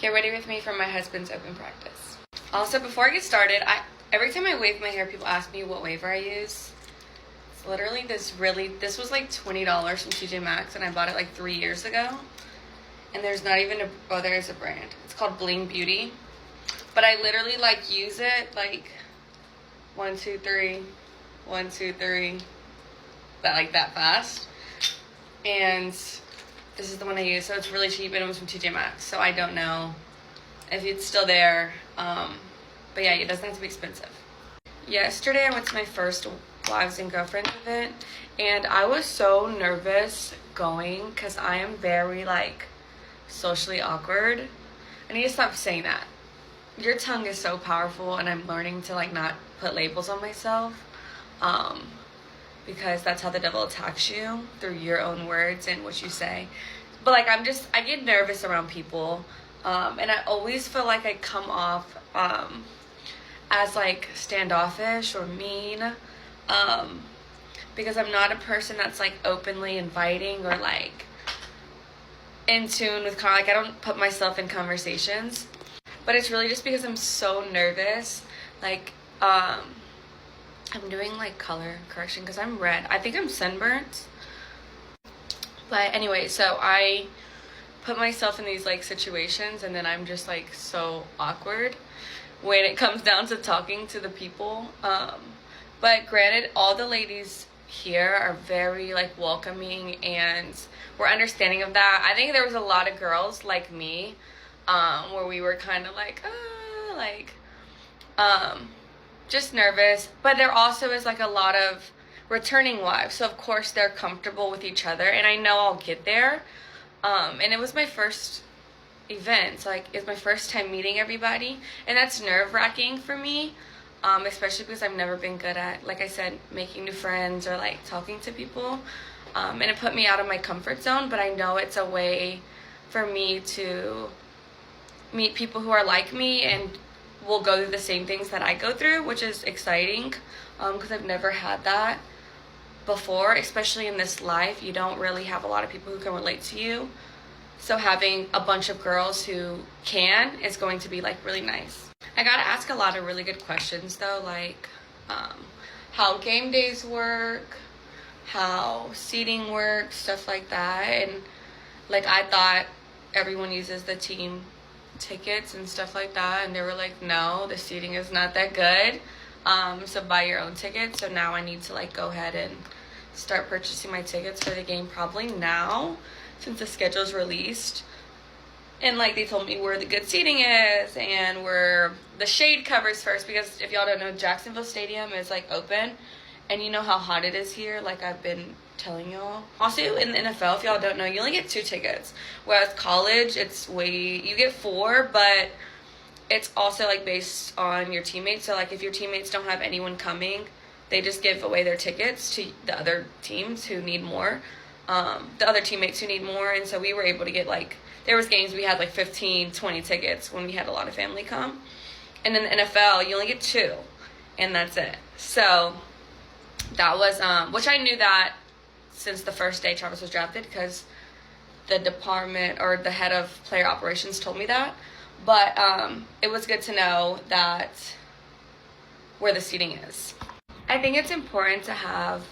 Get ready with me for my husband's open practice. Also, before I get started, every time I wave my hair, people ask me what waver I use. It's literally this was like $20 from TJ Maxx, and I bought it like 3 years ago. And there's not even there is a brand. It's called Bling Beauty. But I literally like use it like 1, 2, 3, 1, 2, 3, that fast. And this is the one I use, so it's really cheap, and it was from TJ Maxx. So I don't know if it's still there. But yeah, it doesn't have to be expensive. Yesterday I went to my first Wives and Girlfriends event, and I was so nervous going because I am very socially awkward. I need to stop saying that. Your tongue is so powerful, and I'm learning to not put labels on myself, because that's how the devil attacks you, through your own words and what you say. But I get nervous around people, and I always feel like I come off as standoffish or mean, because I'm not a person that's openly inviting or in tune with I don't put myself in conversations. But it's really just because I'm so nervous. I'm doing color correction because I'm red. I think I'm sunburnt. But anyway, so I put myself in these situations, and then I'm just so awkward when it comes down to talking to the people. But granted, all the ladies here are very welcoming, and we're understanding of that. I think there was a lot of girls like me, where we were kind of just nervous. But there also is a lot of returning wives, so of course they're comfortable with each other, and I know I'll get there. And it was my first event, so it's my first time meeting everybody, and that's nerve-wracking for me, especially because I've never been good at, like I said, making new friends or talking to people, and it put me out of my comfort zone. But I know it's a way for me to meet people who are like me and will go through the same things that I go through, which is exciting, because I've never had that before, especially in this life. You don't really have a lot of people who can relate to you, so having a bunch of girls who can is going to be really nice. I gotta ask a lot of really good questions though, how game days work, how seating works, stuff like that. And I thought everyone uses the team tickets and stuff like that, and they were no, the seating is not that good, so buy your own tickets. So now I need to go ahead and start purchasing my tickets for the game, probably now, since the schedule's released. And they told me where the good seating is and where the shade covers first, because if y'all don't know, Jacksonville Stadium is open, and you know how hot it is here, I've been telling y'all. Also, in the NFL, if y'all don't know, you only get 2 tickets, whereas college, you get 4, but it's also based on your teammates. So if your teammates don't have anyone coming, they just give away their tickets to the other teams who need more, the other teammates who need more. And so we were able to get there was games we had 15, 20 tickets when we had a lot of family come. And in the NFL, you only get 2, and that's it. So that was which I knew that since the first day Travis was drafted, because the department or the head of player operations told me that. But it was good to know that where the seating is. I think it's important to have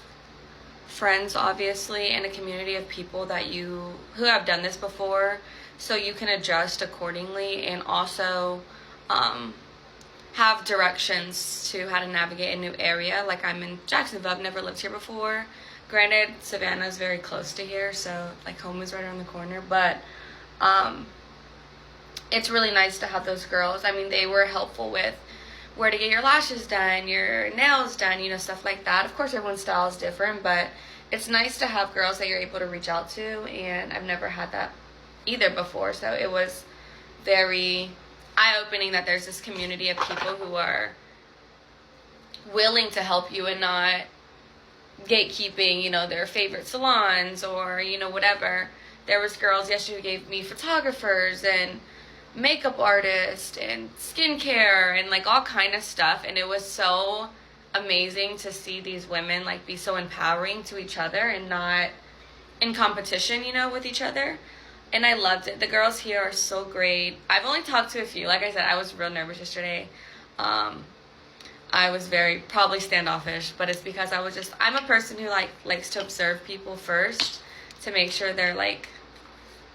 friends, obviously, and a community of people who have done this before, so you can adjust accordingly, and also have directions to how to navigate a new area. I'm in Jacksonville. I've never lived here before. Granted, Savannah is very close to here, so home is right around the corner. But it's really nice to have those girls. I mean, they were helpful with where to get your lashes done, your nails done, stuff like that. Of course, everyone's style is different, but it's nice to have girls that you're able to reach out to, and I've never had that either before. So it was very eye-opening that there's this community of people who are willing to help you and not gatekeeping, their favorite salons or, whatever. There was girls yesterday who gave me photographers and makeup artists and skincare and all kind of stuff, and it was so amazing to see these women be so empowering to each other and not in competition with each other. and I loved it. The girls here are so great. I've only talked to a few. Like I said, I was real nervous yesterday. I was probably standoffish, but it's because I'm a person who likes to observe people first to make sure they're like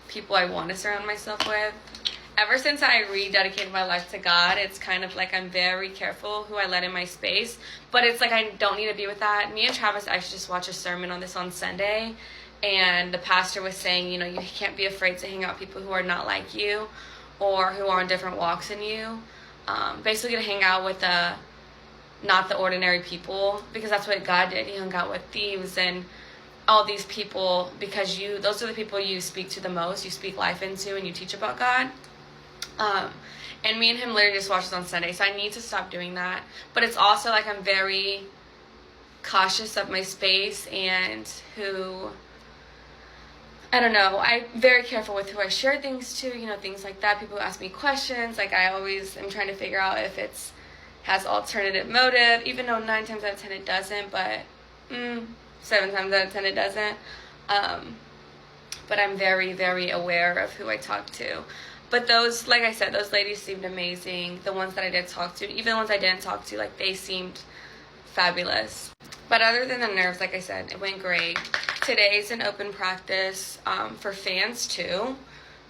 people I want to surround myself with. Ever since I rededicated my life to God, it's kind of like I'm very careful who I let in my space, but it's like I don't need to be with that. Me and Travis actually just watched a sermon on this on Sunday, and the pastor was saying, you know, you can't be afraid to hang out with people who are not like you or who are on different walks than you. Basically to hang out with not the ordinary people, because that's what God did. He hung out with thieves and all these people because those are the people you speak to the most, you speak life into, and you teach about God. And me and him literally just watched this on Sunday, so I need to stop doing that. But it's also like I'm very cautious of my space and I'm very careful with who I share things to, you know, things like that. People ask me questions, like I always am trying to figure out if it's has alternative motive, even though 9 times out of 10 it doesn't, but 7 times out of 10 it doesn't. But I'm very, very aware of who I talk to. But those, like I said, those ladies seemed amazing. The ones that I did talk to, even the ones I didn't talk to, like they seemed fabulous. But other than the nerves, like I said, it went great. Today's an open practice for fans too,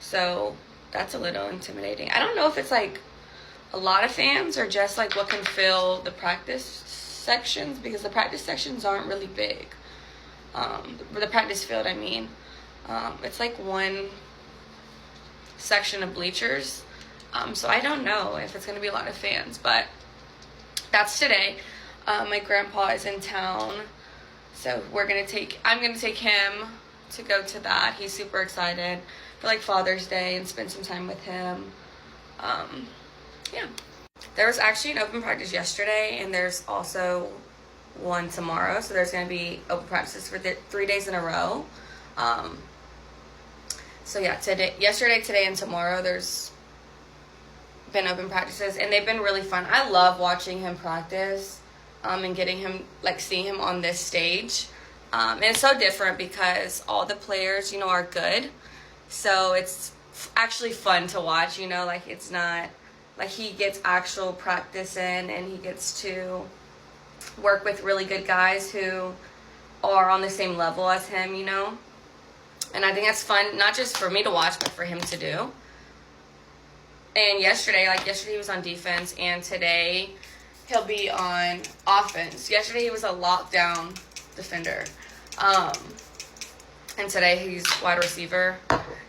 so that's a little intimidating. I don't know if it's like a lot of fans or just like what can fill the practice sections, because the practice sections aren't really big. The practice field, I mean. It's like one section of bleachers. So I don't know if it's going to be a lot of fans, but that's today. My grandpa is in town, so I'm going to take him to go to that. He's super excited for like Father's Day and spend some time with him. Yeah. There was actually an open practice yesterday, and there's also one tomorrow. So there's going to be open practices for 3 days in a row. So yeah, yesterday, today, and tomorrow there's been open practices, and they've been really fun. I love watching him practice, and getting him, like seeing him on this stage. And it's so different because all the players, you know, are good. So it's actually fun to watch, you know, like it's not like he gets actual practice in, and he gets to work with really good guys who are on the same level as him, you know. And I think that's fun, not just for me to watch, but for him to do. And yesterday he was on defense, and today he'll be on offense. Yesterday he was a lockdown defender. And today he's wide receiver.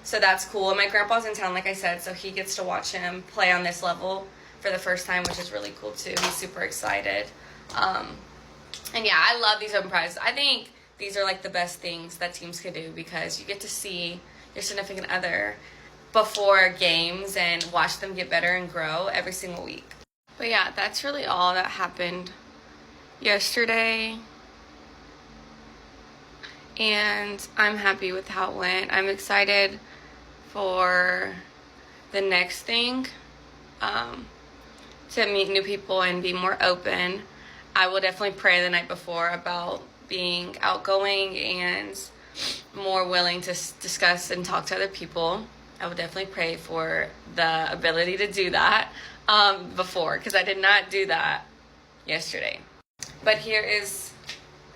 So that's cool. And my grandpa's in town, like I said, so he gets to watch him play on this level for the first time, which is really cool too. He's super excited. And yeah, I love these open prizes. I think these are like the best things that teams could do, because you get to see your significant other before games and watch them get better and grow every single week. But yeah, that's really all that happened yesterday. And I'm happy with how it went. I'm excited for the next thing, to meet new people and be more open. I will definitely pray the night before about being outgoing and more willing to discuss and talk to other people. I would definitely pray for the ability to do that before, because I did not do that yesterday. But here is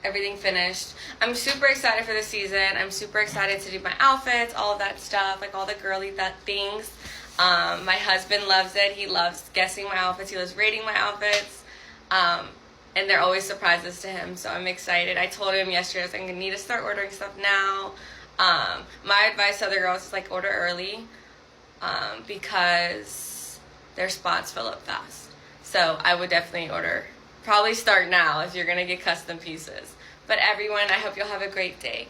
everything finished. I'm super excited for the season. I'm super excited to do my outfits, all of that stuff, like all the girly things. My husband loves it. He loves guessing my outfits. He loves rating my outfits. And they're always surprises to him, so I'm excited. I told him yesterday, I was like, I'm going to need to start ordering stuff now. My advice to other girls is, like, order early, because their spots fill up fast. So I would definitely probably start now if you're going to get custom pieces. But everyone, I hope you'll have a great day.